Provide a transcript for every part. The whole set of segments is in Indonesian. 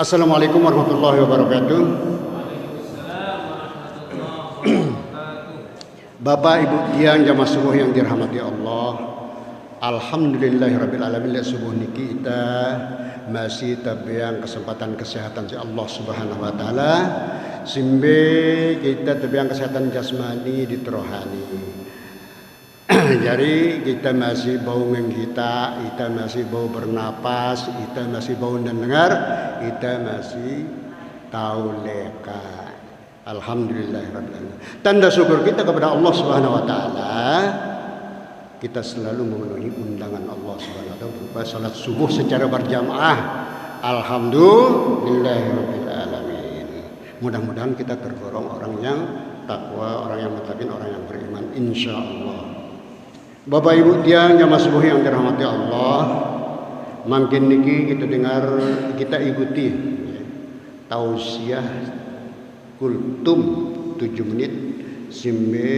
Assalamualaikum warahmatullahi wabarakatuh. Bapak Ibu tiang jamaah subuh yang dirahmati Allah, alhamdulillahirabbil alamin. Subuh niki kita masih tabiang kesempatan kesehatan si Allah Subhanahu wa taala, simbe kita tabiang kesehatan jasmani di rohani. Jadi kita masih bau menghita, kita masih bau bernapas, kita masih bau mendengar, kita masih tahu leka. Alhamdulillahirrahmanirrahim. Tanda syukur kita kepada Allah Subhanahu wa taala, kita selalu memenuhi undangan Allah Subhanahu wa taala berupa salat subuh secara berjamaah. Alhamdulillahirabbil alamin. Mudah-mudahan kita tergolong orang yang takwa, orang yang muttaqin, orang yang beriman insyaallah. Bapak Ibu tiang jamaah subuh yang dirahmati Allah, makin niki kita dengar, kita ikuti tausiah kultum 7 menit simbe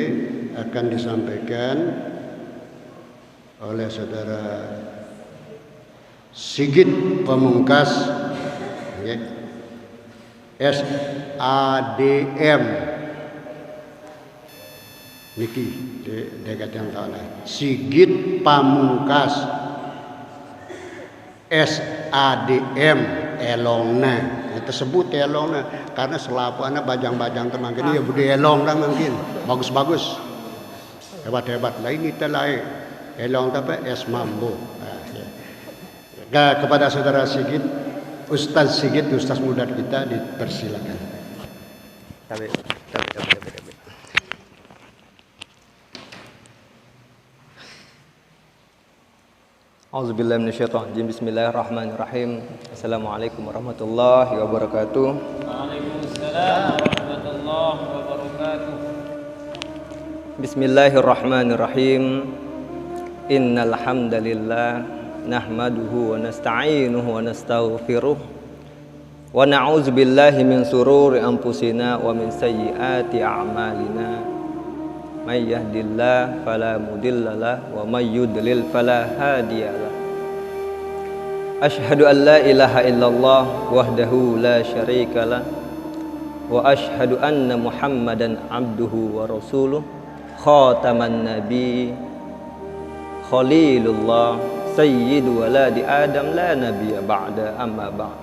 akan disampaikan oleh saudara Sigit Pamungkas SADM niki dekat yang tahu lah, Sigit Pamungkas SADM elongna tersebut elongna karena selapu anak bajang-bajang teman ini ya budi elong lah mungkin bagus-bagus hebat-hebat lain kita lain elong tapi es mambo. Kepada saudara Sigit, Ustaz Sigit, Ustaz muda kita dipersilakan. Auzubillahi minasyaitonir rajim. Bismillahirrahmanirrahim. Assalamualaikum warahmatullahi wabarakatuh. Waalaikumsalam warahmatullahi wabarakatuh. Bismillahirrahmanirrahim. Innal hamdalillah nahmaduhu wa nasta'inuhu wa nastaghfiruh wa na'udzubillahi min sururi anfusina wa min sayyiati a'malina. May yahdihillahu fala mudhillalah wa may yudlil fala hadiyalah. Asyhadu an la ilaha illallah wahdahu la syarikalah wa asyhadu anna Muhammadan abduhu wa rasuluh khataman nabi khalilullah sayyidu waladi adam la nabiyya ba'da amma ba'd.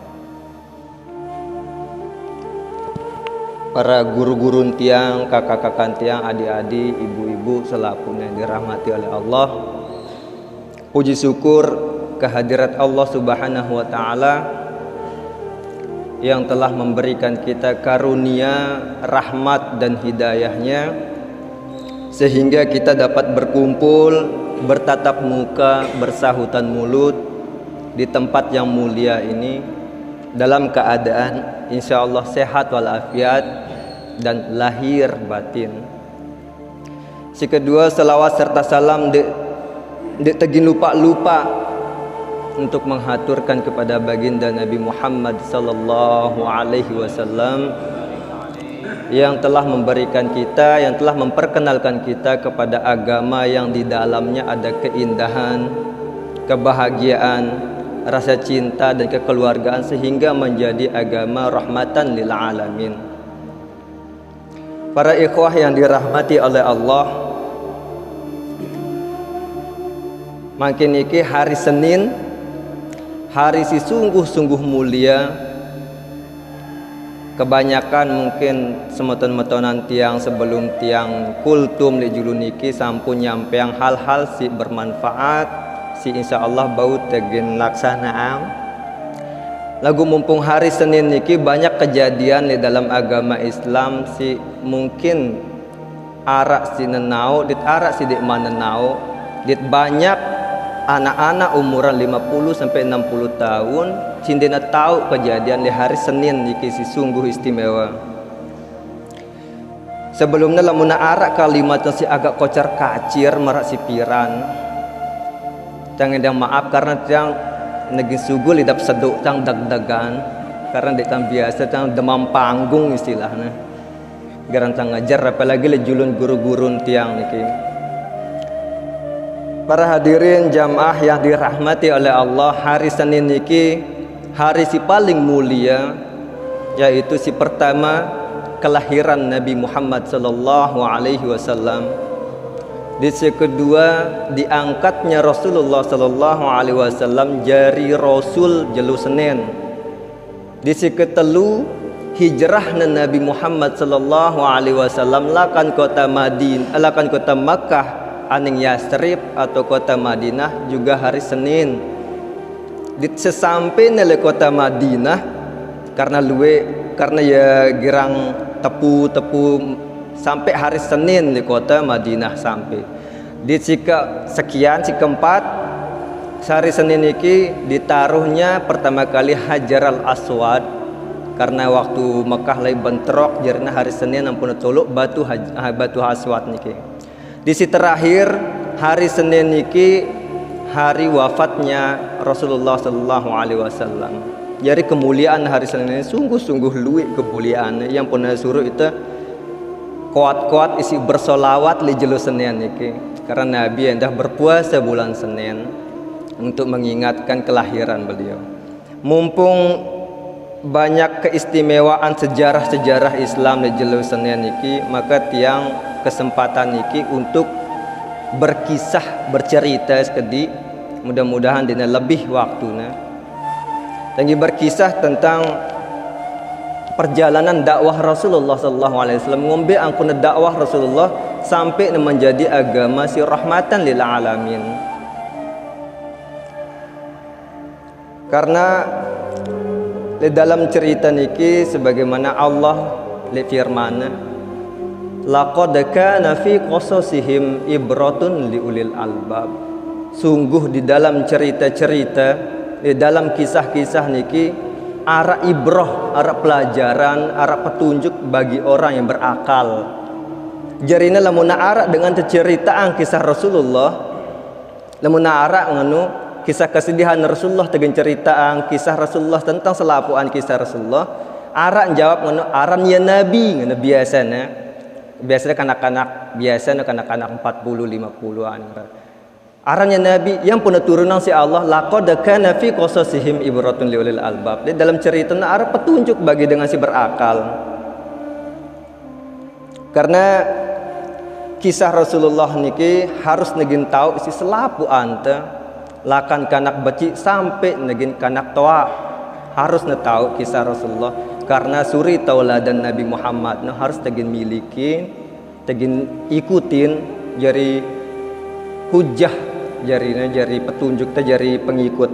Para guru-guru tiang, kakak-kakak tiang, adik-adik, ibu-ibu selaku yang dirahmati oleh Allah, puji syukur kehadirat Allah Subhanahu wa taala yang telah memberikan kita karunia, rahmat dan hidayahnya sehingga kita dapat berkumpul, bertatap muka, bersahutan mulut di tempat yang mulia ini dalam keadaan insyaallah sehat walafiat dan lahir batin. Si kedua, selawat serta salam dek tegin lupa untuk menghaturkan kepada baginda Nabi Muhammad sallallahu alaihi wasallam yang telah memberikan kita, yang telah memperkenalkan kita kepada agama yang di dalamnya ada keindahan, kebahagiaan, rasa cinta dan kekeluargaan sehingga menjadi agama rahmatan lil alamin. Para ikhwah yang dirahmati oleh Allah, makin iki hari Senin, hari si sungguh-sungguh mulia. Kebanyakan mungkin semeton-metonan tiang sebelum tiang kultum li julu niki sampun nyampeang hal-hal si bermanfaat, si insyaallah bau tegen laksanaan. Lagu mumpung hari Senin niki banyak kejadian di dalam agama Islam si mungkin arak si nenau, dit arak si dik manenau, dit banyak anak-anak umuran 50 sampai 60 tahun cindena tahu kejadian di hari Senin niki si sungguh istimewa. Sebelumnya lamun arak kalimat si agak kocar kacir merak si piran. Jangan yang maaf karena yang negi sugu lidap seduk cang dag-dagan karena dekam biasa cang demam panggung istilahnya garan cang ngajar apalagi le julun guru-gurun tiang niki. Para hadirin jamaah yang dirahmati oleh Allah, hari Senin niki hari si paling mulia, yaitu si pertama kelahiran Nabi Muhammad sallallahu alaihi wasallam. Di si kedua diangkatnya Rasulullah sallallahu alaihi wasallam jari Rasul jelu Senin. Di si ketelu hijrahna Nabi Muhammad sallallahu alaihi wasallam lakan kota Makkah aning Yasrib atau kota Madinah juga hari Senin. Sesampai nele kota Madinah karena ya girang tepu sampai hari Senin di kota Madinah sampai. Di sekian si keempat hari Senin iki ditaruhnya pertama kali Hajar al-Aswad karena waktu Mekah lagi bentrok jarina hari Senin ampun tolok batu aswad niki. Di si terakhir hari Senin niki hari wafatnya Rasulullah sallallahu alaihi wasallam. Jadi kemuliaan hari Senin ini sungguh-sungguh luwih kemuliaan yang pun suruh itu kuat-kuat isi bersolawat li jelu Senin niki. Karena Nabi hendak berpuasa bulan Senin untuk mengingatkan kelahiran beliau. Mumpung banyak keistimewaan sejarah-sejarah Islam di jelu Senin niki, maka tiang kesempatan niki untuk berkisah bercerita sekedi, mudah-mudahan dina lebih waktunya tangi berkisah tentang perjalanan dakwah Rasulullah sallallahu alaihi wasallam, ngombe angkuna dakwah Rasulullah sampai menjadi agama si rahmatan lil alamin. Karena di dalam cerita niki sebagaimana Allah li firman, laqad kana fi qasasihim ibratun liulil albab. Sungguh di dalam cerita-cerita, di dalam kisah-kisah niki arah ibrah, arah pelajaran, arah petunjuk bagi orang yang berakal. Jarina lamun arah dengan ceritaan kisah Rasulullah, lamun arah nganu kisah kesedihan Rasulullah dengan ceritaan kisah Rasulullah tentang selapuan kisah Rasulullah, arah jawab nganu aran ya Nabi nganu biasanya kanak-kanak biasa kanak-kanak 40-50an. Arannya Nabi yang pun turunan si Allah, laqad kana fi qasasihim ibratun liulil albab. Di dalam cerita arah petunjuk bagi dengan si berakal. Karena kisah Rasulullah niki harus negin tahu isi selapu ante lakan kanak beci sampai negin kanak toa harus tahu kisah Rasulullah. Karena suri tauladan Nabi Muhammad harus tegin miliki, tegin ikutin jari hujah jari petunjuk jari pengikut.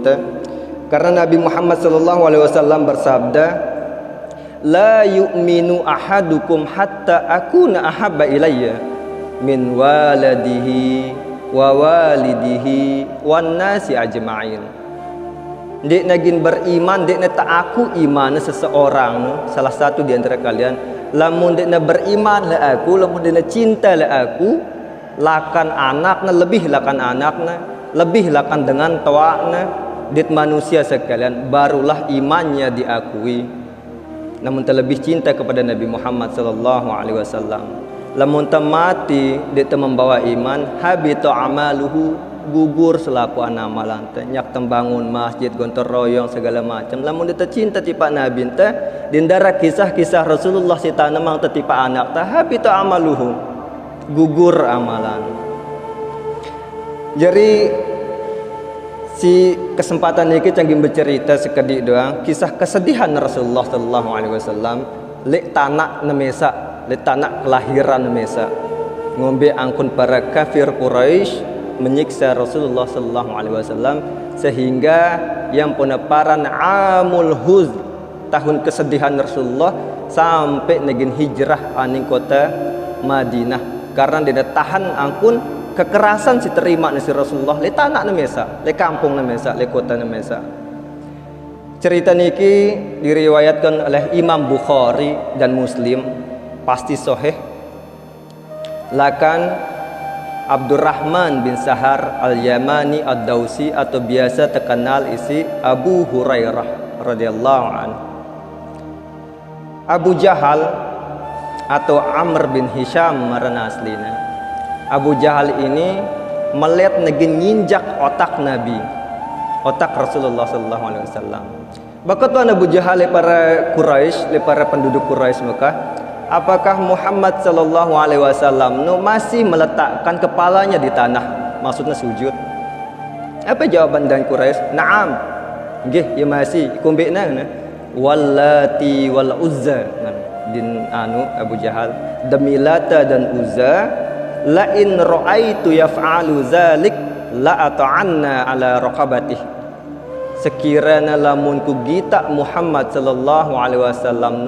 Karena Nabi Muhammad sallallahu alaihi wasallam bersabda, la yu'minu ahadukum hatta akuna ahabba ilayya min waladihi wa walidihi wan nasi ajma'in. Dek nagin beriman, dek na ta'aku iman seseorang, salah satu di antara kalian, lamun dek na beriman la aku, lamun dek na cinta la aku, lakan anakna lebih lakan anakna, lebih lakan dengan tawana dit manusia sekalian, barulah imannya diakui. Namun terlebih cinta kepada Nabi Muhammad sallallahu alaihi wasallam. Lamun mati dit membawa iman, habita amaluhu, gugur selaku amalan teh, nyak tembangun masjid gontor royong segala macam. Lamun dit cinta tipa Nabi teh, dindara kisah-kisah Rasulullah si tanamang teh tipa anak teh, habita amaluhu, gugur amalan. Jadi si kesempatan ini canggih bercerita sekedi doang kisah kesedihan Rasulullah sallallahu alaihi wasallam lek tanak nemesa, lek tanak kelahiran nemesa. Ngombe angkun para kafir Quraisy menyiksa Rasulullah sallallahu alaihi wasallam sehingga yang peneparan amul huz, tahun kesedihan Rasulullah sampai negin hijrah aning kota Madinah. Karena dia tahan angkun kekerasan si terima nasi Rasulullah le tanah nemesa, le kampung nemesa, le kota nemesa. Cerita niki diriwayatkan oleh Imam Bukhari dan Muslim, pasti sahih. Lakan Abdurrahman bin Sahar al-Yamani ad-Dausi atau biasa terkenal isi Abu Hurairah radhiyallahu anhu. Abu Jahal atau Amr bin Hisham marana aslina. Abu Jahal ini melihat negin nginjak otak Nabi, otak Rasulullah sallallahu alaihi wasallam. Bakatuan Abu Jahal le para Quraisy, le para penduduk Quraisy Mekah, apakah Muhammad sallallahu alaihi wasallam masih meletakkan kepalanya di tanah, maksudnya sujud? Apa jawaban dan Quraisy? Naam. Nggih, ya masih kumbekna wallati wal uzza. Din Abu Jahal, demi Lata dan Uzza, la in ra'aitu yaf'alu zalik la ata'anna ala raqabatih. Sekiranya lamun ku gita Muhammad sallallahu alaihi wasallam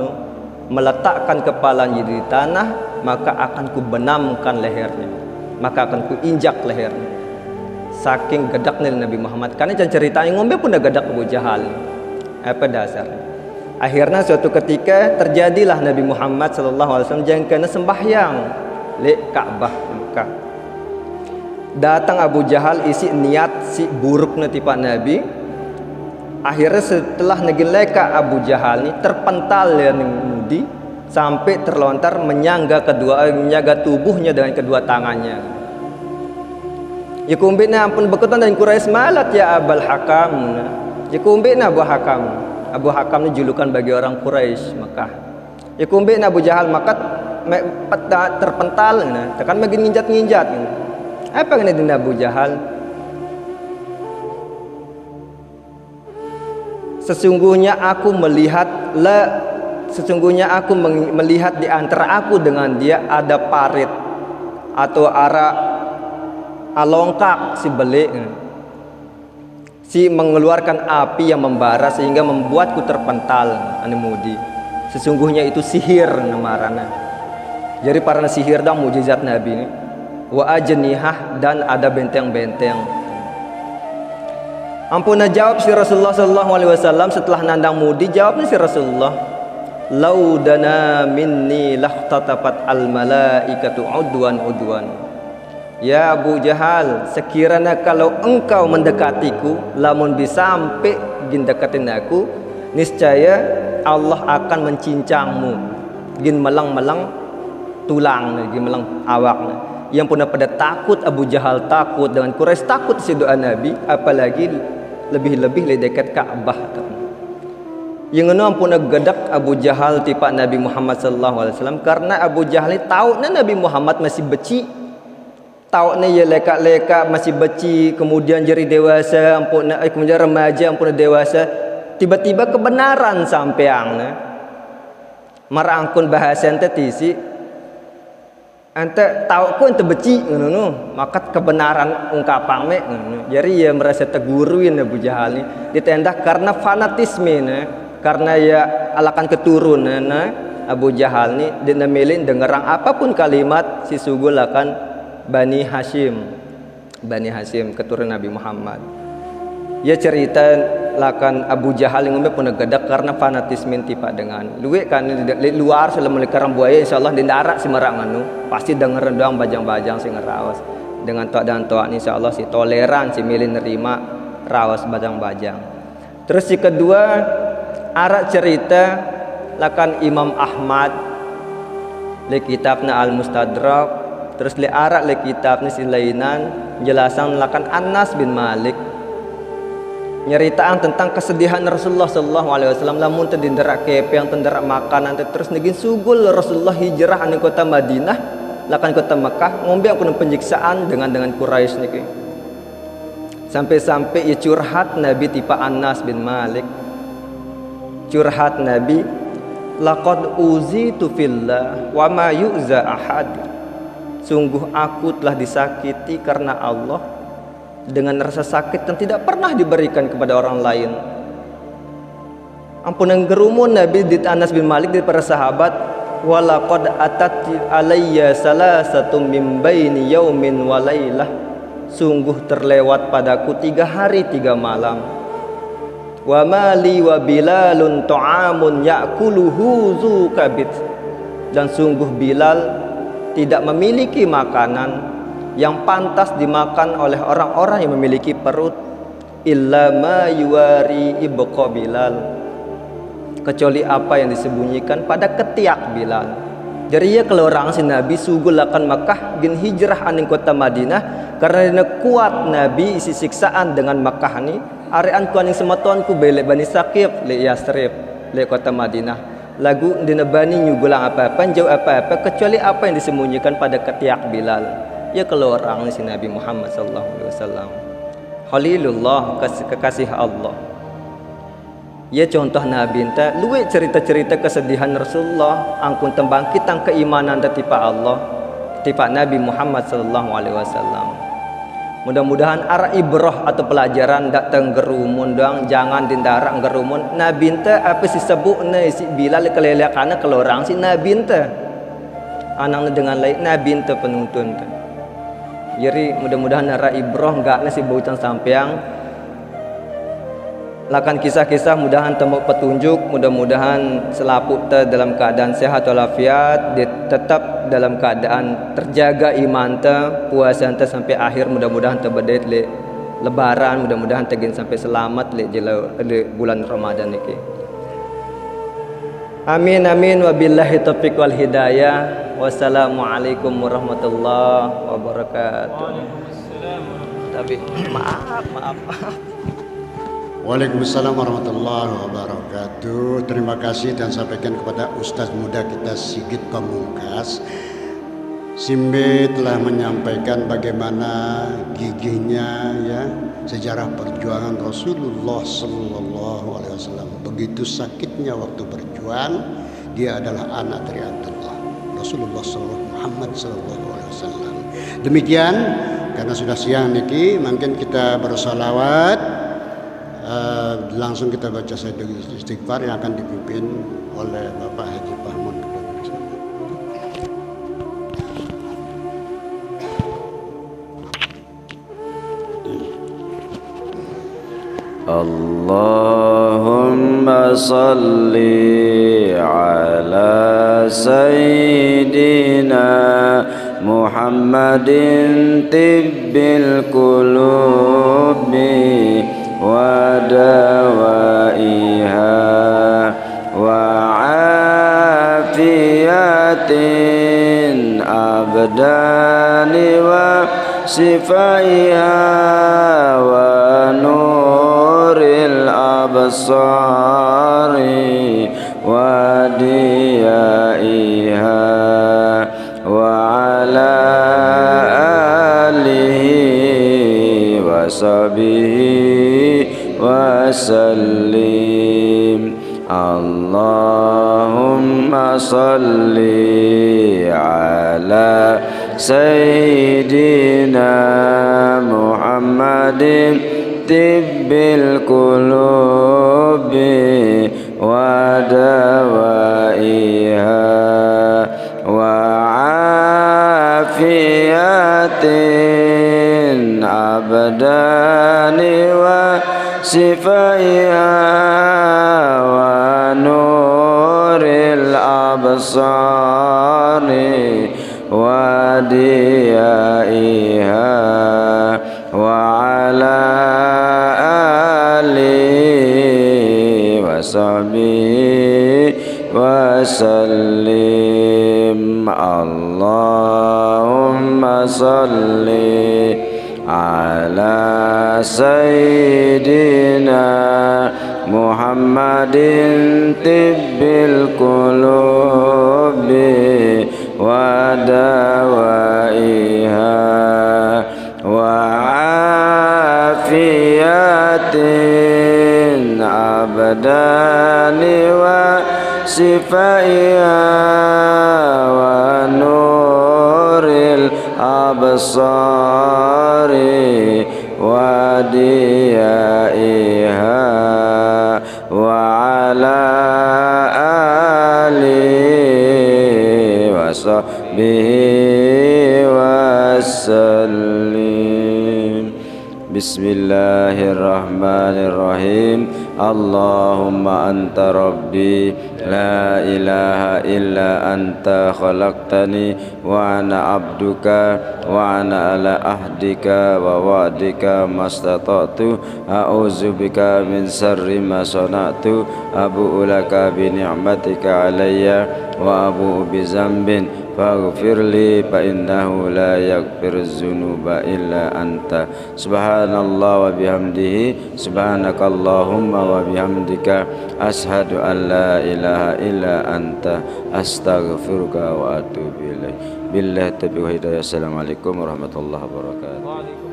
meletakkan kepalanya di tanah, maka akan ku benamkan lehernya, maka akan ku injak lehernya. Saking gedaknya Nabi Muhammad, karena ceritanya ngombe pun dah gedak Abu Jahal. Apa dasarnya? Akhirnya suatu ketika terjadilah Nabi Muhammad sallallahu alaihi wasallam jangkana sembahyang li Ka'bah Mekah. Datang Abu Jahal isi niat si buruknya tipa Nabi. Akhirnya setelah negileka Abu Jahal ni terpental ya mudi sampai terlontar menyaga tubuhnya dengan kedua tangannya. Ya kumbina ampun bekutan dan Quraisy malat ya Abul Hakam. Ya kumbina Abu Hakam. Abu Hakam ni julukan bagi orang Quraisy Mekah. Ya kumbina Abu Jahal maka terpental tekan makin nginjat-nginjat. Apa kena dinda Abu Jahal? Sesungguhnya aku melihat di antara aku dengan dia ada parit atau alongkak si belik, si mengeluarkan api yang membara sehingga membuatku terpental anemudi. Sesungguhnya itu sihir namarana. Jadi para sihir dan mujizat Nabi ini wa ajnihah dan ada benteng-benteng. Ampuna jawab si Rasulullah sallallahu alaihi wasallam setelah nandang mudi, jawabnya si Rasulullah, laudana minni lahtatapat al malaikatu udwan. Ya Abu Jahal, sekiranya kalau engkau mendekatiku, lamun bisa sampai gindekatin aku, niscaya Allah akan mencincangmu, gin melang-melang tulang, gin melang awak. Yang pun pada takut Abu Jahal takut dengan Quraisy takut si doa Nabi, apalagi lebih-lebih le dekat Ka'bah. Yang ngono ampun gedak Abu Jahal tipa Nabi Muhammad sallallahu alaihi wasallam karena Abu Jahal tahu Nabi Muhammad masih beci. Tahu ya leka-leka masih beci, kemudian jadi dewasa, ampun kemudian remaja, ampun dewasa. Tiba-tiba kebenaran sampeang marangkun bahasa ente tisi ente tahu ku ente beci ngono maka kebenaran ungkapan me ngono. Jadi ia merasa teguruin Abu Jahal ni ditendah karena fanatisme karena ya alakan keturunan Abu Jahal ni dia milih dengerang apapun kalimat si sugul akan Bani Hashim keturunan Nabi Muhammad. Ya cerita lakan Abu Jahal yang ngombe pun gedak karena fanatisme tipa dengan luwe kan di luar selama karang buaya insyaallah di darat si merak nganu pasti denger doang bajang-bajang si ngerawas dengan tok dan tok insyaallah si toleran si milih nerima rawas bajang-bajang. Terus si kedua arak cerita lakan Imam Ahmad le kitabna Al Mustadrak, terus le arak le kitabna si lainan jelasan lakan Anas bin Malik nyeritaan tentang kesedihan Rasulullah sallallahu alaihi wasallam lamun teu dinderak kepe yang tenderak makanan terus negin sugul Rasulullah hijrah anu kota Madinah lakan kota Mekah ngombe pun penyiksaan dengan Quraisy niki. Sampai-sampai ya curhat Nabi tipa Anas bin Malik. Curhat Nabi, laqad uzitu fillah wa ma yu'za ahad. Sungguh aku telah disakiti karena Allah dengan rasa sakit yang tidak pernah diberikan kepada orang lain. Ampun yang gerumun Nabi di Anas bin Malik di para sahabat, walaqad atat alayya salasatun min baini yaumin wa lailah. Sungguh terlewat padaku 3 hari 3 malam. Wa mali wa Bilalun ta'amun ya'kuluhu zu kabid. Dan sungguh Bilal tidak memiliki makanan yang pantas dimakan oleh orang-orang yang memiliki perut illa ma yuwari ibqa Bilal, kecuali apa yang disembunyikan pada ketiak Bilal. Jadi ya kalau orang si Nabi sugul akan Makkah bin hijrah aning kota Madinah karena kuat Nabi isi siksaan dengan Makkah ni arean kuaning semeton ku belek Bani Saqif le Yasrib le kota Madinah. Lagu dinebani nyugulang apa-apa, jauh apa-apa kecuali apa yang disembunyikan pada ketiak Bilal. Ya kalau orang si Nabi Muhammad sallallahu alaihi wasallam. Khalilullah, kekasih Allah. Ya contoh Nabi enta luwe cerita-cerita kesedihan Rasulullah angkun tembang kitang keimanan tipa Allah, tipa Nabi Muhammad sallallahu alaihi wasallam. Mudah-mudahan arah ibrah atau pelajaran dak tenggerumun dang jangan dindarak gerumun Nabi ente apa si sebutna si Bilal kelelakana kalau orang si Nabi ente anang dengan lain Nabi ente penuntun te. Jadi mudah-mudahan arah ibrah enggak nasi bautan sampeang lakan kisah-kisah mudahan tembok petunjuk, mudah-mudahan selaput te dalam keadaan sehat walafiat, tetap dalam keadaan terjaga iman te, puasa te sampai akhir, mudah-mudahan terbedet le lebaran, mudah-mudahan tegin sampai selamat le bulan Ramadan iki. Amin amin wabillahi taufiq wal hidayah. Wassalamualaikum warahmatullahi wabarakatuh. Waalaikumsalam. Tapi maaf. Waalaikumsalam warahmatullahi wabarakatuh. Terima kasih dan sampaikan kepada Ustadz muda kita Sigit Pamungkas. Simbe telah menyampaikan bagaimana gigihnya ya sejarah perjuangan Rasulullah Sallallahu Alaihi Wasallam. Begitu sakitnya waktu berjuang, dia adalah anak dari Abdullah Rasulullah Muhammad Sallallahu Alaihi Wasallam. Demikian karena sudah siang niki, mungkin kita bersalawat. Langsung kita baca sayyidul istighfar yang akan dipimpin oleh Bapak Haji Fahmun. Allahumma salli ala sayyidina Muhammadin tibbil qulubi wa dawaiha wa afiyatin abdani wa sifaiha wa nuril absari wa diyaiha wa ala alihi wa sahbihi wasallim. Allahumma salli ala sayyidina Muhammadin tibbil qulubi wa dawaiha wa afiyatin abdani wa sifaiha wa nuril absari wa diyaiha wa ala alihi wa sahbihi wa sallim. Allahumma salli ala sayyidina Muhammadin tibbil qulubi wa dawaiha wa afiyatin abdani wa sifaiha wa nuril absari wa diyaiha wa ala alihi wa sahbihi wa sallim. Bismillahirrahmanirrahim. Allahumma anta rabbi لا إله إلا أنت خلقتني وأنا عبدك وأنا على عهدك ووعدك ما استطعت أعوذ بك من شر ما صنعت أبوء لك بنعمتك علي وأبوء بذنب فاغفر لي فإنه لا يغفر الذنوب إلا أنت سبحان الله وبحمده سبحانك اللهم وبحمدك أشهد أن لا إله إلا أنت أستغفرك وأتوب إليك بالله التوفيق والهداية السلام عليكم ورحمة الله وبركاته.